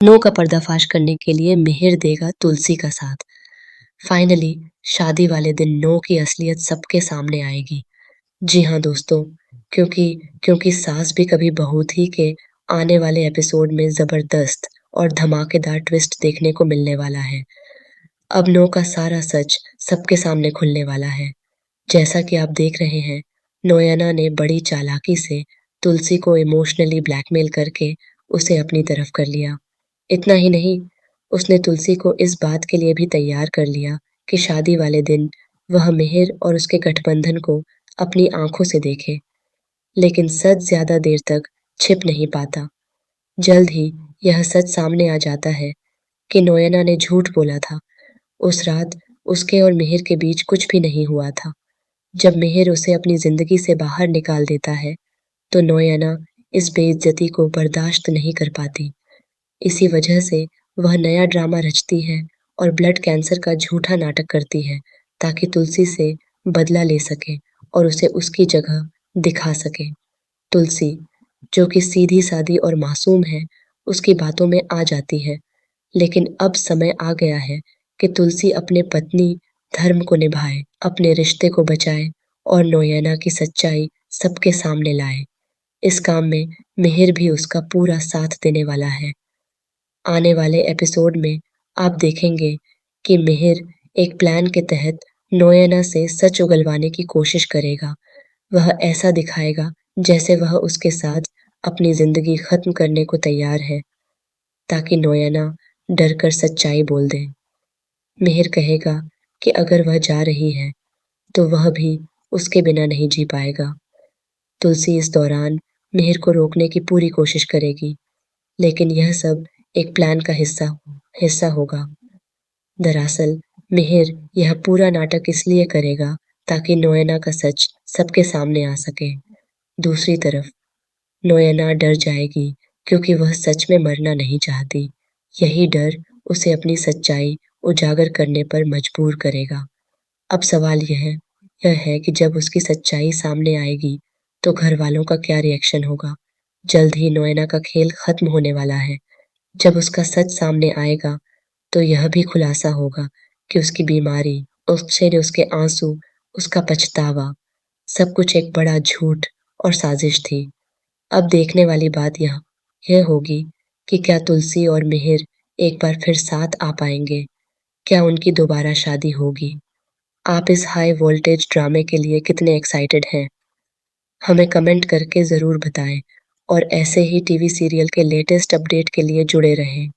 No का पर्दाफाश करने के लिए मिहिर देगा तुलसी का साथ। फाइनली शादी वाले दिन नो की असलियत सबके सामने आएगी। जी हाँ दोस्तों, क्योंकि क्योंकि सास भी कभी बहू थी के आने वाले एपिसोड में जबरदस्त और धमाकेदार ट्विस्ट देखने को मिलने वाला है। अब नो का सारा सच सबके सामने खुलने वाला है। जैसा कि आप देख रहे हैं, नोयना ने बड़ी चालाकी से तुलसी को इमोशनली ब्लैकमेल करके उसे अपनी तरफ कर लिया। इतना ही नहीं, उसने तुलसी को इस बात के लिए भी तैयार कर लिया कि शादी वाले दिन वह मिहिर और उसके गठबंधन को अपनी आंखों से देखे। लेकिन सच ज्यादा देर तक छिप नहीं पाता। जल्द ही यह सच सामने आ जाता है कि नोयना ने झूठ बोला था। उस रात उसके और मिहिर के बीच कुछ भी नहीं हुआ था। जब मिहिर उसे अपनी जिंदगी से बाहर निकाल देता है, तो नोयना इस बेइज्जती को बर्दाश्त नहीं कर पाती। इसी वजह से वह नया ड्रामा रचती है और ब्लड कैंसर का झूठा नाटक करती है, ताकि तुलसी से बदला ले सके और उसे उसकी जगह दिखा सके। तुलसी, जो कि सीधी-सादी और मासूम है, उसकी बातों में आ जाती है। लेकिन अब समय आ गया है कि तुलसी अपने पत्नी धर्म को निभाए, अपने रिश्ते को बचाए और नोयना की सच्चाई सबके सामने लाए। इस काम में मिहिर भी उसका पूरा साथ देने वाला है। आने वाले एपिसोड में आप देखेंगे कि मिहिर एक प्लान के तहत नोयना से सच उगलवाने की कोशिश करेगा। वह ऐसा दिखाएगा जैसे वह उसके साथ अपनी जिंदगी खत्म करने को तैयार है, ताकि नोयना डरकर सच्चाई बोल दे। मिहिर कहेगा कि अगर वह जा रही है, तो वह भी उसके बिना नहीं जी पाएगा। तुलसी इस दौरान मिहिर को रोकने की पूरी कोशिश करेगी, लेकिन यह सब एक प्लान का हिस्सा होगा। दरअसल मिहिर यह पूरा नाटक इसलिए करेगा ताकि नोयना का सच सबके सामने आ सके। दूसरी तरफ नोयना डर जाएगी, क्योंकि वह सच में मरना नहीं चाहती। यही डर उसे अपनी सच्चाई उजागर करने पर मजबूर करेगा। अब सवाल यह है कि जब उसकी सच्चाई सामने आएगी, तो घर वालों का क्या रिएक्शन होगा। जल्द ही नोयना का खेल खत्म होने वाला है। जब उसका सच सामने आएगा, तो यह भी खुलासा होगा कि उसकी बीमारी, उसके आंसू, उसका पछतावा, सब कुछ एक बड़ा झूठ और साजिश थी। अब देखने वाली बात यह होगी कि क्या तुलसी और मिहिर एक बार फिर साथ आ पाएंगे? क्या उनकी दोबारा शादी होगी? आप इस हाई वोल्टेज ड्रामे के लिए कितने एक्साइटेड हैं? हमें कमेंट करके ज़रूर बताएं और ऐसे ही टीवी सीरियल के लेटेस्ट अपडेट के लिए जुड़े रहें।